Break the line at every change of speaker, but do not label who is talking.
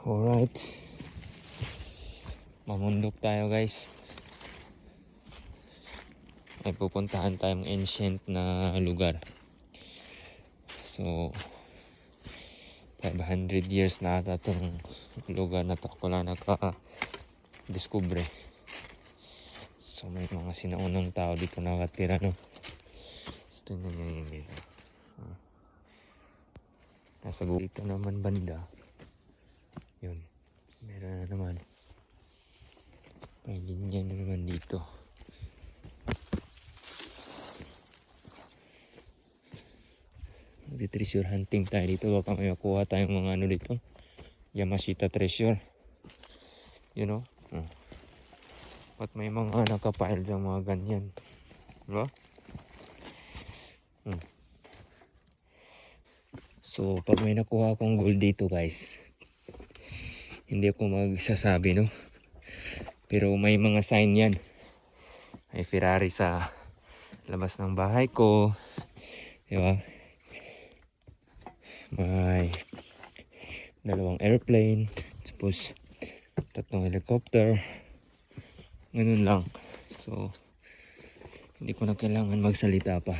Alright. Mamundok tayo guys. May pupuntahan tayong ancient na lugar. So 500 years na ata itong lugar na to. Ako lang naka-discover. So may mga sinaunang tao dito nakatira, no? So tingnan nyo yun guys. Nasa dito naman banda. Yun. Meron na naman. May linya na naman dito. Treasure hunting tayo dito. Baka may makuha tayong mga ano dito. Yamashita treasure. You know? At may mga nakapile dyan mga ganyan. Diba? So, pag may nakuha akong gold dito guys, hindi ako magsasabi, no? Pero may mga sign yan. May Ferrari sa labas ng bahay ko. Diba? May 2 airplane. Tapos 3 helicopter. Ganun lang. So, hindi ko na kailangan magsalita pa.